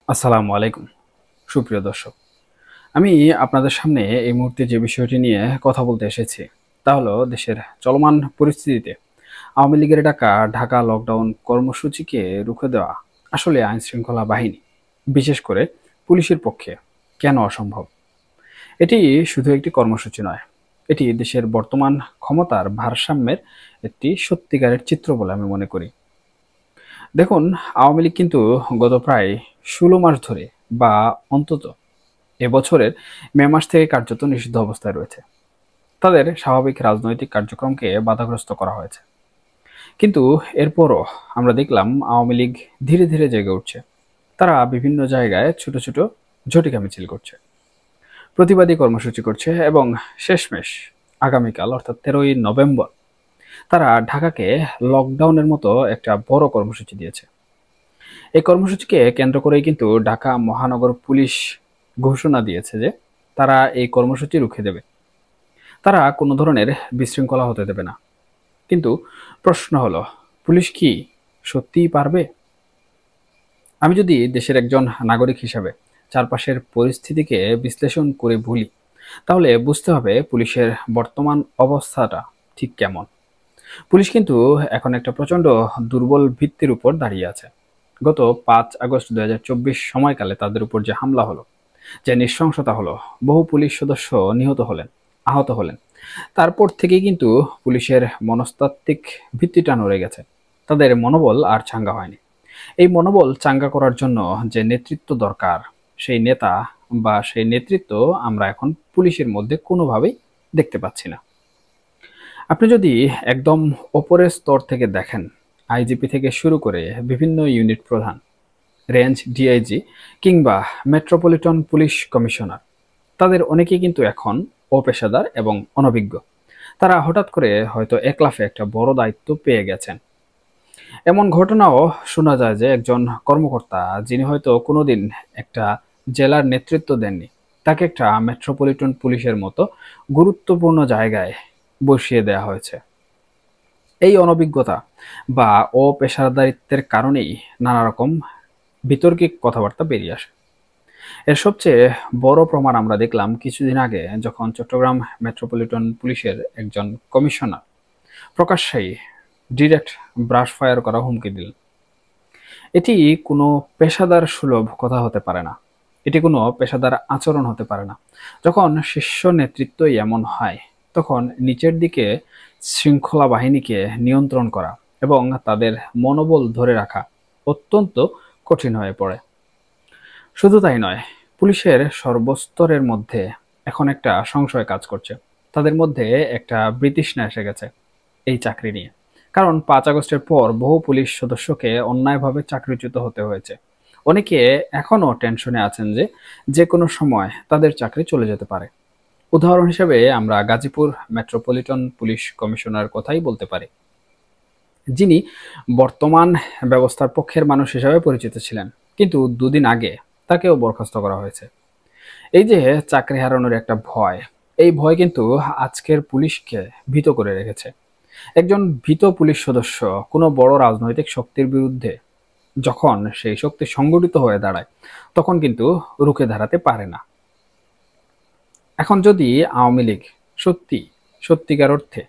আসসালামু আলাইকুম সুপ্রিয় দর্শক। আমি আপনাদের সামনে এই মুহূর্তে যে বিষয়টি নিয়ে কথা বলতে এসেছি তা হলো দেশের চলমান পরিস্থিতিতে আওয়ামী লীগের ডাকা ঢাকা লকডাউন কর্মসূচিকে রুখে দেওয়া আসলে আইন শৃঙ্খলা বাহিনী, বিশেষ করে পুলিশের পক্ষে কেন অসম্ভব। এটি শুধু একটি কর্মসূচি নয়, এটি দেশের বর্তমান ক্ষমতার ভারসাম্যের একটি সত্যিকারের চিত্র বলে আমি মনে করি। দেখুন, আওয়ামী লীগ কিন্তু গত প্রায় 16 মাস ধরে বা অন্তত এবছরের মে মাস থেকে কার্যত নিষিদ্ধ অবস্থায় রয়েছে। তাদের স্বাভাবিক রাজনৈতিক কার্যক্রমকে বাধাগ্রস্ত করা হয়েছে। কিন্তু এরপরও আমরা দেখলাম আওয়ামী লীগ ধীরে ধীরে জেগে উঠছে। তারা বিভিন্ন জায়গায় ছোট ছোট ঝটিকা মিছিল করছে, প্রতিবাদী কর্মসূচি করছে এবং শেষমেশ আগামীকাল অর্থাৎ 13ই নভেম্বর তারা ঢাকাকে লকডাউনের মতো একটা বড় কর্মসূচি দিয়েছে। এই কর্মসূচিকে কেন্দ্র করেই কিন্তু ঢাকা মহানগর পুলিশ ঘোষণা দিয়েছে যে তারা এই কর্মসূচি রুখে দেবে। তারা কোনো ধরনের বিশৃঙ্খলা হতে দেবে না। কিন্তু প্রশ্ন হলো, পুলিশ কি সত্যিই পারবে? আমি যদি দেশের একজন নাগরিক হিসাবে চারপাশের পরিস্থিতিকে বিশ্লেষণ করে বলি, তাহলে বুঝতে হবে পুলিশের বর্তমান অবস্থাটা ঠিক কেমন। পুলিশ কিন্তু এখন একটা প্রচণ্ড দুর্বল ভিত্তির উপর দাঁড়িয়ে আছে। গত 5 আগস্ট 2024 সময়কালে তাদের উপর যে হামলা হলো, যে নৃশংসতা হলো, বহু পুলিশ সদস্য নিহত হলেন, আহত হলেন, তারপর থেকেই কিন্তু পুলিশের মনস্তাত্ত্বিক ভিত্তিটা নড়ে গেছে। তাদের মনোবল আর চাঙ্গা হয়নি। এই মনোবল চাঙ্গা করার জন্য যে নেতৃত্ব দরকার, সেই নেতা বা সেই নেতৃত্ব আমরা এখন পুলিশের মধ্যে কোনোভাবেই দেখতে পাচ্ছি না। আপনি যদি একদম ওপরের স্তর থেকে দেখেন, আইজিপি থেকে শুরু করে বিভিন্ন ইউনিট প্রধান, রেঞ্জ ডিআইজি কিংবা মেট্রোপলিটন পুলিশ কমিশনার, তাদের অনেকেই কিন্তু এখন অপেশাদার এবং অনভিজ্ঞ। তারা হঠাৎ করে হয়তো একলাফে একটা বড় দায়িত্ব পেয়ে গেছেন। এমন ঘটনাও শোনা যায় যে একজন কর্মকর্তা যিনি হয়তো কোনোদিন একটা জেলার নেতৃত্ব দেননি, তাকে একটা মেট্রোপলিটন পুলিশের মতো গুরুত্বপূর্ণ জায়গায় বসিয়ে দেওয়া হয়েছে। এই অনভিজ্ঞতা বা অপেশাদারিত্বের কারণেই নানা রকম বিতর্কিক কথাবার্তা বেরিয়ে আসে। এর সবচেয়ে বড় প্রমাণ আমরা দেখলাম কিছুদিন আগে, যখন চট্টগ্রাম মেট্রোপলিটন পুলিশের একজন কমিশনার প্রকাশ্যেই ডিরেক্ট ব্রাশ ফায়ার করা হুমকি দিলেন। এটি কোনো পেশাদার সুলভ কথা হতে পারে না, এটি কোনো পেশাদার আচরণ হতে পারে না। যখন শীর্ষ নেতৃত্বই এমন হয়, তখন নিচের দিকে শৃঙ্খলা বাহিনীকে নিয়ন্ত্রণ করা এবং তাদের মনোবল ধরে রাখা অত্যন্ত কঠিন হয়ে পড়ে। শুধু তাই নয়, পুলিশের সর্বস্তরের মধ্যে এখন একটা সংশয় কাজ করছে। তাদের মধ্যে একটা বিতৃষ্ণা এসে গেছে এই চাকরি নিয়ে। কারণ 5 আগস্টের পর বহু পুলিশ সদস্যকে অন্যায়ভাবে চাকরিচ্যুত হতে হয়েছে। অনেকে এখনো টেনশনে আছেন যে যে কোনো সময় তাদের চাকরি চলে যেতে পারে। উদাহরণ হিসেবে আমরা গাজীপুর মেট্রোপলিটন পুলিশ কমিশনার কথাই বলতে পারি, যিনি বর্তমান ব্যবস্থার পক্ষের মানুষ হিসেবে পরিচিত ছিলেন, কিন্তু দুদিন আগে তাকেও বরখাস্ত করা হয়েছে। এই যে চাকরি হারানোর একটা ভয়, এই ভয় কিন্তু আজকের পুলিশকে ভীত করে রেখেছে। একজন ভীত পুলিশ সদস্য কোনো বড় রাজনৈতিক শক্তির বিরুদ্ধে যখন সেই শক্তি সংগঠিত হয়ে দাঁড়ায়, তখন কিন্তু রুখে দাঁড়াতে পারে না। এখন যদি আওয়ামী লীগ সত্যিকার অর্থে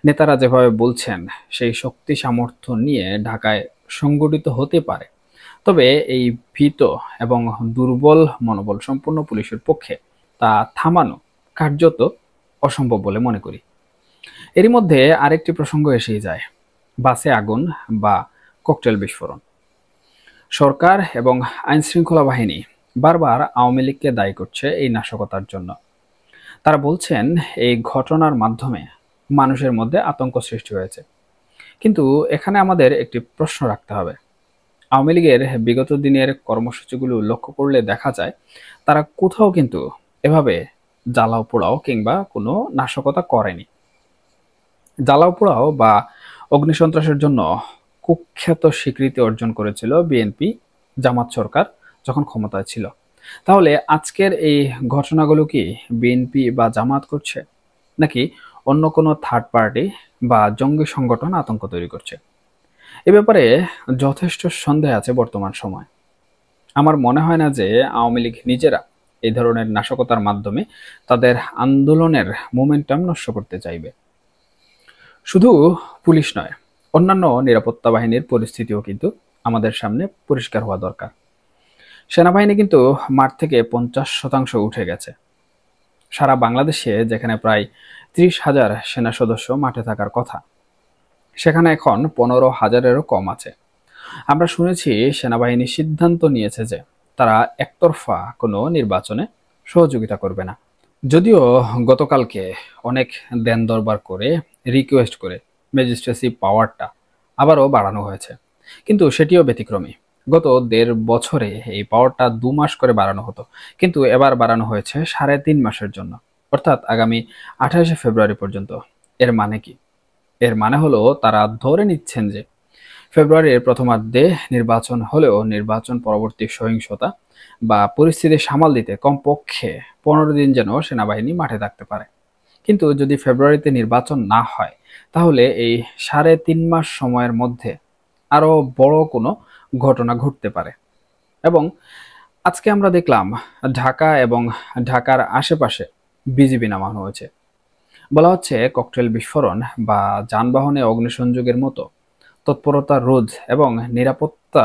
নেতারা যেভাবে বলছেন সেই শক্তি সামর্থ্য নিয়ে ঢাকায় সংগঠিত হতে পারে, তবে এই ভীত এবং দুর্বল মনোবল সম্পন্ন পুলিশের পক্ষে তা থামানো কার্যত অসম্ভব বলে মনে করি। এরই মধ্যে আরেকটি প্রসঙ্গ এসেই যায়, বাসে আগুন বা ককটেল বিস্ফোরণ। সরকার এবং আইন শৃঙ্খলা বাহিনী বারবার আওয়ামী লীগকে দায়ী করছে এই নাশকতার জন্য। তারা বলছেন এই ঘটনার মাধ্যমে মানুষের মধ্যে আতঙ্ক সৃষ্টি হয়েছে। কিন্তু এখানে আমাদের একটি প্রশ্ন রাখতে হবে। আওয়ামী লীগের বিগত দিনের কর্মসূচিগুলো লক্ষ্য করলে দেখা যায় তারা কোথাও কিন্তু এভাবে জ্বালাও পোড়াও কিংবা কোনো নাশকতা করেনি। জ্বালাও পোড়াও বা অগ্নিসন্ত্রাসের জন্য কুখ্যাত স্বীকৃতি অর্জন করেছিল বিএনপি জামাত সরকার যখন ক্ষমতায় ছিল। তাহলে আজকের এই ঘটনাগুলো কি বিএনপি বা জামাত করছে, নাকি অন্য কোনো থার্ড পার্টি বা জঙ্গি সংগঠন আতঙ্ক তৈরি করছে? এ ব্যাপারে যথেষ্ট সন্দেহ আছে বর্তমান সময়। আমার মনে হয় না যে আওয়ামী লীগ নিজেরা এই ধরনের নাশকতার মাধ্যমে তাদের আন্দোলনের মোমেন্টাম নষ্ট করতে চাইবে। শুধু পুলিশ নয়, অন্যান্য নিরাপত্তা বাহিনীর পরিস্থিতিও কিন্তু আমাদের সামনে পরিষ্কার হওয়া দরকার। সেনাবাহিনী কিন্তু মাঠ থেকে 50% উঠে গেছে। সারা বাংলাদেশে যেখানে প্রায় 30,000 সেনা সদস্য মাঠে থাকার কথা, সেখানে এখন 15,000-এরও কম আছে। আমরা শুনেছি সেনাবাহিনী সিদ্ধান্ত নিয়েছে যে তারা একতরফা কোনো নির্বাচনে সহযোগিতা করবে না। যদিও গতকালকে অনেক দেন দরবার করে, রিকোয়েস্ট করে ম্যাজিস্ট্রেসি পাওয়ারটা আবারও বাড়ানো হয়েছে, কিন্তু সেটিও ব্যতিক্রমী। গত 1.5 বছরে এই পাওয়ারটা 2 মাস করে বাড়ানো হতো, কিন্তু এবার বাড়ানো হয়েছে 3.5 মাসের জন্য, অর্থাৎ আগামী 28শে ফেব্রুয়ারি পর্যন্ত। এর মানে কি? এর মানে হলো তারা ধরে নিচ্ছেন যে ফেব্রুয়ারির প্রথমার্ধে নির্বাচন হলেও নির্বাচন পরবর্তী সহিংসতা বা পরিস্থিতি সামাল দিতে কমপক্ষে 15 দিন যেন সেনাবাহিনী মাঠে থাকতে পারে। কিন্তু যদি ফেব্রুয়ারিতে নির্বাচন না হয়, তাহলে এই 3.5 মাস সময়ের মধ্যে আরো বড় কোনো ঘটনা ঘটতে পারে। এবং আজকে আমরা দেখলাম ঢাকা এবং ঢাকার আশেপাশে বিজিবি নামানো হয়েছে। বলা হচ্ছে ককটেল বিস্ফোরণ বা যানবাহনে অগ্নিসংযোগের মতো তৎপরতা রোধ এবং নিরাপত্তা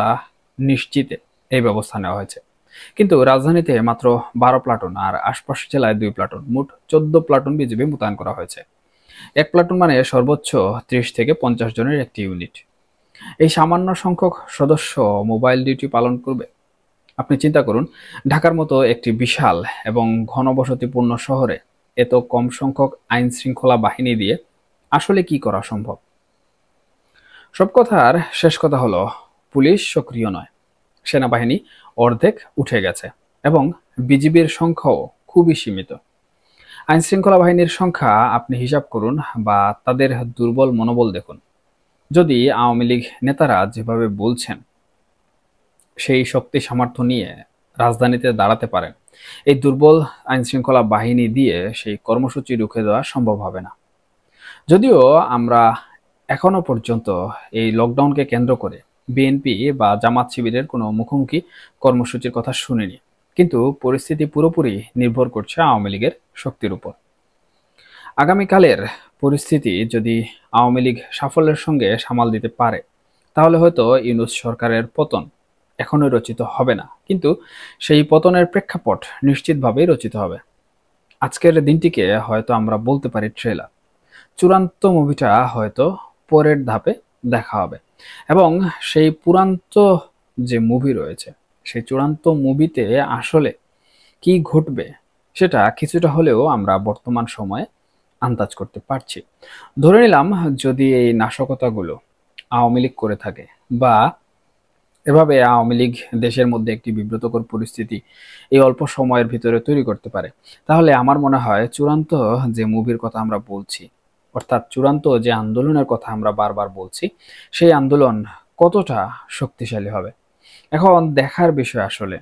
নিশ্চিতে এই ব্যবস্থা নেওয়া হয়েছে। কিন্তু রাজধানীতে মাত্র 12 প্লাটুন আর আশপাশের জেলায় 2 প্লাটুন, মোট 14 প্লাটুন বিজিবি মোতায়েন করা হয়েছে। 1 প্লাটুন মানে সর্বোচ্চ 30 থেকে 50 জনের একটি ইউনিট। এই সামান্য সংখ্যক সদস্য মোবাইল ডিউটি পালন করবে। আপনি চিন্তা করুন, ঢাকার মতো একটি বিশাল এবং ঘনবসতিপূর্ণ শহরে এত কম সংখ্যক আইন শৃঙ্খলা বাহিনী দিয়ে আসলে কি করা সম্ভব? সব কথার শেষ কথা হলো, পুলিশ সক্রিয় নয়, সেনাবাহিনী অর্ধেক উঠে গেছে এবং বিজিবির সংখ্যাও খুবই সীমিত। আইন শৃঙ্খলা বাহিনীর সংখ্যা আপনি হিসাব করুন বা তাদের দুর্বল মনোবল দেখুন। যদি আওয়ামী লীগ নেতারা যেভাবে বলছেন সেই শক্তি সামর্থ্য নিয়ে রাজধানীতে দাঁড়াতে পারেন, এই দুর্বল আইন শৃঙ্খলা বাহিনী দিয়ে সেই কর্মসূচি রুখে দেওয়া সম্ভব হবে না। যদিও আমরা এখনো পর্যন্ত এই লকডাউনকে কেন্দ্র করে বিএনপি বা জামাত শিবিরের কোনো মুখোমুখি কর্মসূচির কথা শুনিনি, কিন্তু পরিস্থিতি পুরোপুরি নির্ভর করছে আওয়ামী লীগের শক্তির উপর। আগামীকালের পরিস্থিতি যদি আওয়ামী লীগ সাফল্যের সঙ্গে সামাল দিতে পারে, তাহলে হয়তো ইউনূস সরকারের পতন এখনো রচিত হবে না, কিন্তু সেই পতনের প্রেক্ষাপট নিশ্চিতভাবেই রচিত হবে। আজকের দিনটিকে হয়তো আমরা বলতে পারি ট্রেলার। চূড়ান্ত মুভিটা হয়তো পরের ধাপে দেখা হবে, এবং সেই চূড়ান্ত যে মুভি রয়েছে, সেই চূড়ান্ত মুভিতে আসলে কি ঘটবে সেটা কিছুটা হলেও আমরা বর্তমান সময়ে আন্দাজ করতে পারছি। ধরে নিলাম যদি এই নাশকতাগুলো আওয়ামী লীগ করে থাকে, বা এভাবে আওয়ামী লীগ দেশের মধ্যে একটি বিব্রতকর পরিস্থিতি এই অল্প সময়ের ভিতরে তৈরি করতে পারে, তাহলে আমার মনে হয় চূড়ান্ত যে মুভির কথা আমরা বলছি, অর্থাৎ চূড়ান্ত যে আন্দোলনের কথা আমরা বারবার বলছি, সেই আন্দোলন কতটা শক্তিশালী হবে। এখন দেখার বিষয় আসলে